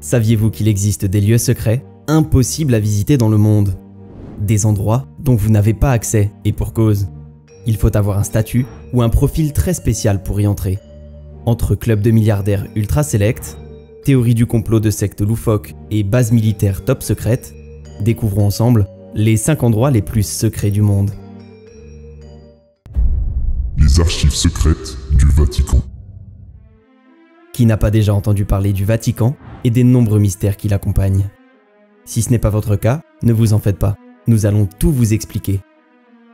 Saviez-vous qu'il existe des lieux secrets impossibles à visiter dans le monde? Des endroits dont vous n'avez pas accès, et pour cause. Il faut avoir un statut ou un profil très spécial pour y entrer. Entre clubs de milliardaires ultra select, théories du complot de sectes loufoques et bases militaires top secrètes, découvrons ensemble les 5 endroits les plus secrets du monde. Les archives secrètes du Vatican. Qui n'a pas déjà entendu parler du Vatican et des nombreux mystères qui l'accompagnent? Si ce n'est pas votre cas, ne vous en faites pas, nous allons tout vous expliquer.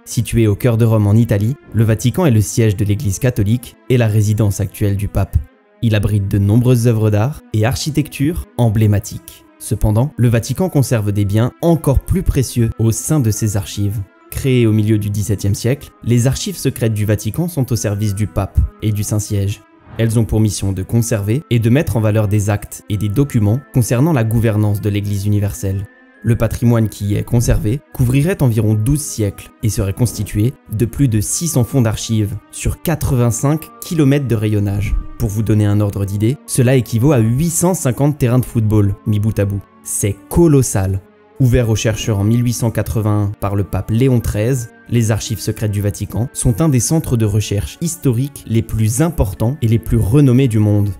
Situé au cœur de Rome en Italie, le Vatican est le siège de l'Église catholique et la résidence actuelle du pape. Il abrite de nombreuses œuvres d'art et architecture emblématiques. Cependant, le Vatican conserve des biens encore plus précieux au sein de ses archives. Créées au milieu du XVIIe siècle, les archives secrètes du Vatican sont au service du pape et du Saint-Siège. Elles ont pour mission de conserver et de mettre en valeur des actes et des documents concernant la gouvernance de l'Église universelle. Le patrimoine qui y est conservé couvrirait environ 12 siècles et serait constitué de plus de 600 fonds d'archives sur 85 km de rayonnage. Pour vous donner un ordre d'idée, cela équivaut à 850 terrains de football mis bout à bout. C'est colossal. Ouvert aux chercheurs en 1881 par le pape Léon XIII, les archives secrètes du Vatican sont un des centres de recherche historiques les plus importants et les plus renommés du monde.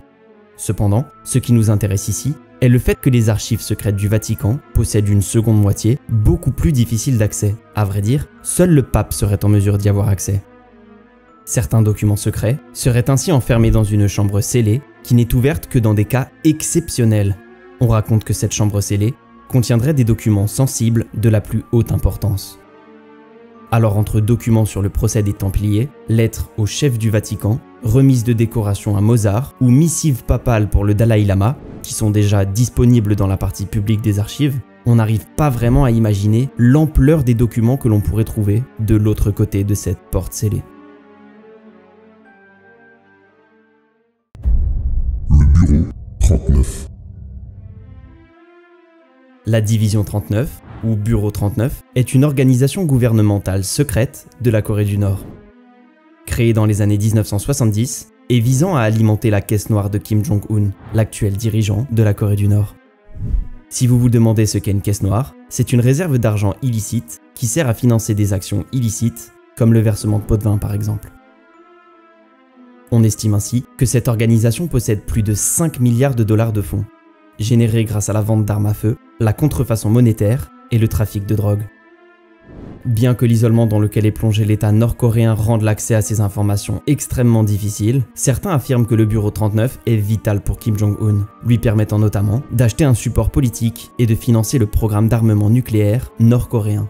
Cependant, ce qui nous intéresse ici est le fait que les archives secrètes du Vatican possèdent une seconde moitié beaucoup plus difficile d'accès. À vrai dire, seul le pape serait en mesure d'y avoir accès. Certains documents secrets seraient ainsi enfermés dans une chambre scellée qui n'est ouverte que dans des cas exceptionnels. On raconte que cette chambre scellée contiendrait des documents sensibles de la plus haute importance. Alors entre documents sur le procès des Templiers, lettres au chef du Vatican, remises de décoration à Mozart ou missives papales pour le Dalai Lama, qui sont déjà disponibles dans la partie publique des archives, on n'arrive pas vraiment à imaginer l'ampleur des documents que l'on pourrait trouver de l'autre côté de cette porte scellée. Le bureau 39. La division 39, ou Bureau 39, est une organisation gouvernementale secrète de la Corée du Nord. Créée dans les années 1970 et visant à alimenter la caisse noire de Kim Jong-un, l'actuel dirigeant de la Corée du Nord. Si vous vous demandez ce qu'est une caisse noire, c'est une réserve d'argent illicite qui sert à financer des actions illicites, comme le versement de pots de vin par exemple. On estime ainsi que cette organisation possède plus de 5 milliards de dollars de fonds, générés grâce à la vente d'armes à feu, la contrefaçon monétaire et le trafic de drogue. Bien que l'isolement dans lequel est plongé l'État nord-coréen rende l'accès à ces informations extrêmement difficile, certains affirment que le Bureau 39 est vital pour Kim Jong-un, lui permettant notamment d'acheter un support politique et de financer le programme d'armement nucléaire nord-coréen.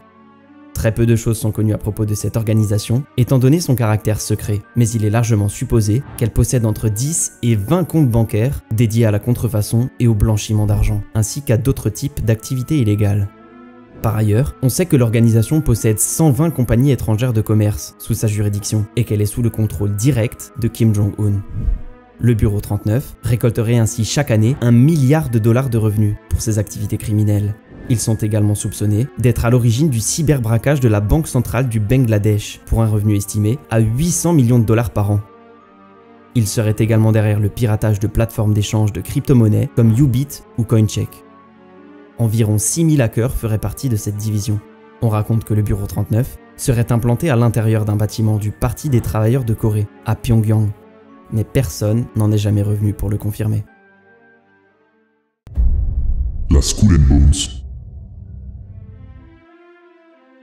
Très peu de choses sont connues à propos de cette organisation, étant donné son caractère secret, mais il est largement supposé qu'elle possède entre 10 et 20 comptes bancaires dédiés à la contrefaçon et au blanchiment d'argent, ainsi qu'à d'autres types d'activités illégales. Par ailleurs, on sait que l'organisation possède 120 compagnies étrangères de commerce sous sa juridiction et qu'elle est sous le contrôle direct de Kim Jong-un. Le Bureau 39 récolterait ainsi chaque année 1 milliard de dollars de revenus pour ses activités criminelles. Ils sont également soupçonnés d'être à l'origine du cyberbraquage de la Banque centrale du Bangladesh pour un revenu estimé à 800 millions de dollars par an. Ils seraient également derrière le piratage de plateformes d'échange de crypto-monnaies comme Ubit ou Coincheck. Environ 6000 hackers feraient partie de cette division. On raconte que le Bureau 39 serait implanté à l'intérieur d'un bâtiment du Parti des travailleurs de Corée, à Pyongyang. Mais personne n'en est jamais revenu pour le confirmer. La Skull and Bones.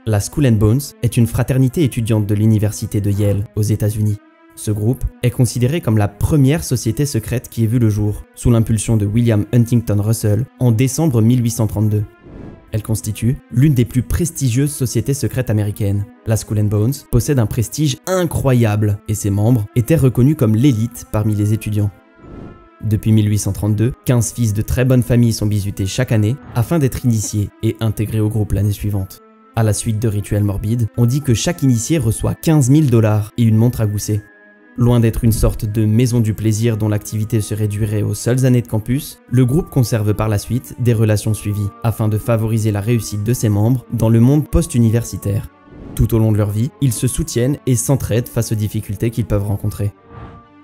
La Skull and Bones est une fraternité étudiante de l'université de Yale aux États-Unis. Ce groupe est considéré comme la première société secrète qui ait vu le jour, sous l'impulsion de William Huntington Russell en décembre 1832. Elle constitue l'une des plus prestigieuses sociétés secrètes américaines. La Skull and Bones possède un prestige incroyable et ses membres étaient reconnus comme l'élite parmi les étudiants. Depuis 1832, 15 fils de très bonnes familles sont bizutés chaque année afin d'être initiés et intégrés au groupe l'année suivante. À la suite de rituels morbides, on dit que chaque initié reçoit 15 000 $ et une montre à gousset. Loin d'être une sorte de maison du plaisir dont l'activité se réduirait aux seules années de campus, le groupe conserve par la suite des relations suivies, afin de favoriser la réussite de ses membres dans le monde post-universitaire. Tout au long de leur vie, ils se soutiennent et s'entraident face aux difficultés qu'ils peuvent rencontrer.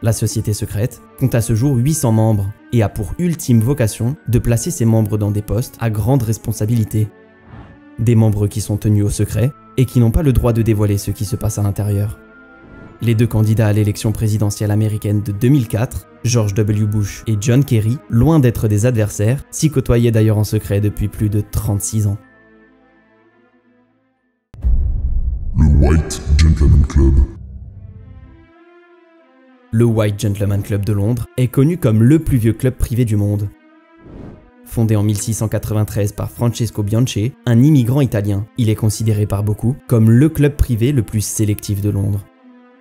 La société secrète compte à ce jour 800 membres et a pour ultime vocation de placer ses membres dans des postes à grande responsabilité. Des membres qui sont tenus au secret et qui n'ont pas le droit de dévoiler ce qui se passe à l'intérieur. Les deux candidats à l'élection présidentielle américaine de 2004, George W. Bush et John Kerry, loin d'être des adversaires, s'y côtoyaient d'ailleurs en secret depuis plus de 36 ans. Le White Gentleman Club. Le White Gentleman Club de Londres est connu comme le plus vieux club privé du monde. Fondé en 1693 par Francesco Bianchi, un immigrant italien, il est considéré par beaucoup comme le club privé le plus sélectif de Londres.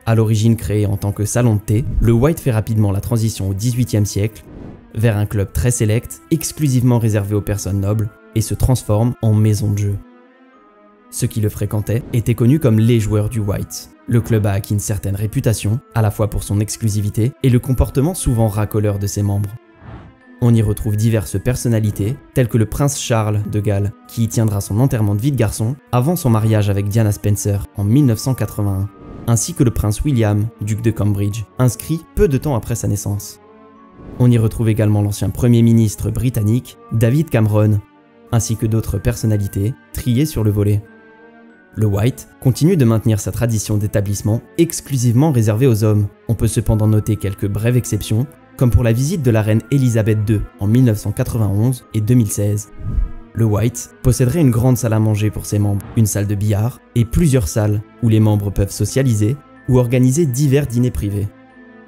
À l'origine créé en tant que salon de thé, le White fait rapidement la transition au XVIIIe siècle vers un club très sélect, exclusivement réservé aux personnes nobles, et se transforme en maison de jeu. Ceux qui le fréquentaient étaient connus comme les joueurs du White. Le club a acquis une certaine réputation, à la fois pour son exclusivité et le comportement souvent racoleur de ses membres. On y retrouve diverses personnalités, telles que le prince Charles de Galles, qui y tiendra son enterrement de vie de garçon avant son mariage avec Diana Spencer en 1981, ainsi que le prince William, duc de Cambridge, inscrit peu de temps après sa naissance. On y retrouve également l'ancien premier ministre britannique, David Cameron, ainsi que d'autres personnalités triées sur le volet. Le White continue de maintenir sa tradition d'établissement exclusivement réservée aux hommes. On peut cependant noter quelques brèves exceptions, comme pour la visite de la reine Elisabeth II en 1991 et 2016. Le White posséderait une grande salle à manger pour ses membres, une salle de billard et plusieurs salles où les membres peuvent socialiser ou organiser divers dîners privés.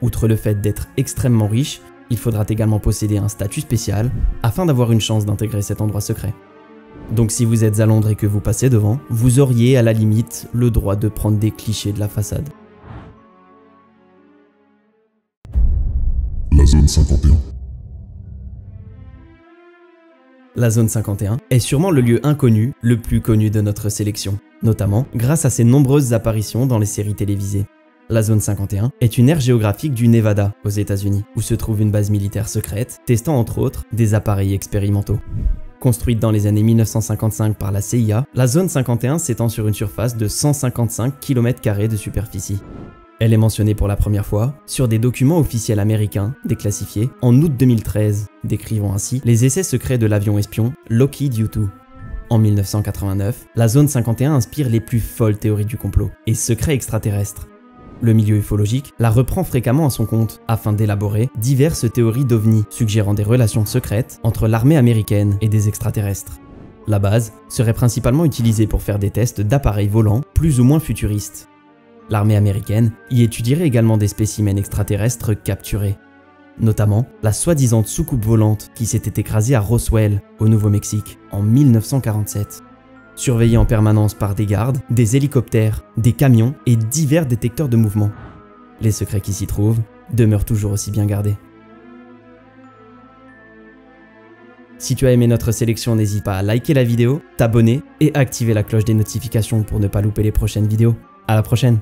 Outre le fait d'être extrêmement riche, il faudra également posséder un statut spécial afin d'avoir une chance d'intégrer cet endroit secret. Donc si vous êtes à Londres et que vous passez devant, vous auriez à la limite le droit de prendre des clichés de la façade. La zone 51. La zone 51 est sûrement le lieu inconnu le plus connu de notre sélection, notamment grâce à ses nombreuses apparitions dans les séries télévisées. La zone 51 est une aire géographique du Nevada, aux États-Unis, où se trouve une base militaire secrète, testant entre autres des appareils expérimentaux. Construite dans les années 1955 par la CIA, la zone 51 s'étend sur une surface de 155 km² de superficie. Elle est mentionnée pour la première fois sur des documents officiels américains déclassifiés en août 2013, décrivant ainsi les essais secrets de l'avion espion Lockheed U-2. En 1989, la zone 51 inspire les plus folles théories du complot et secrets extraterrestres. Le milieu ufologique la reprend fréquemment à son compte afin d'élaborer diverses théories d'OVNI suggérant des relations secrètes entre l'armée américaine et des extraterrestres. La base serait principalement utilisée pour faire des tests d'appareils volants plus ou moins futuristes. L'armée américaine y étudierait également des spécimens extraterrestres capturés, notamment la soi-disant soucoupe volante qui s'était écrasée à Roswell, au Nouveau-Mexique, en 1947. Surveillée en permanence par des gardes, des hélicoptères, des camions et divers détecteurs de mouvement. Les secrets qui s'y trouvent demeurent toujours aussi bien gardés. Si tu as aimé notre sélection, n'hésite pas à liker la vidéo, t'abonner et activer la cloche des notifications pour ne pas louper les prochaines vidéos. À la prochaine!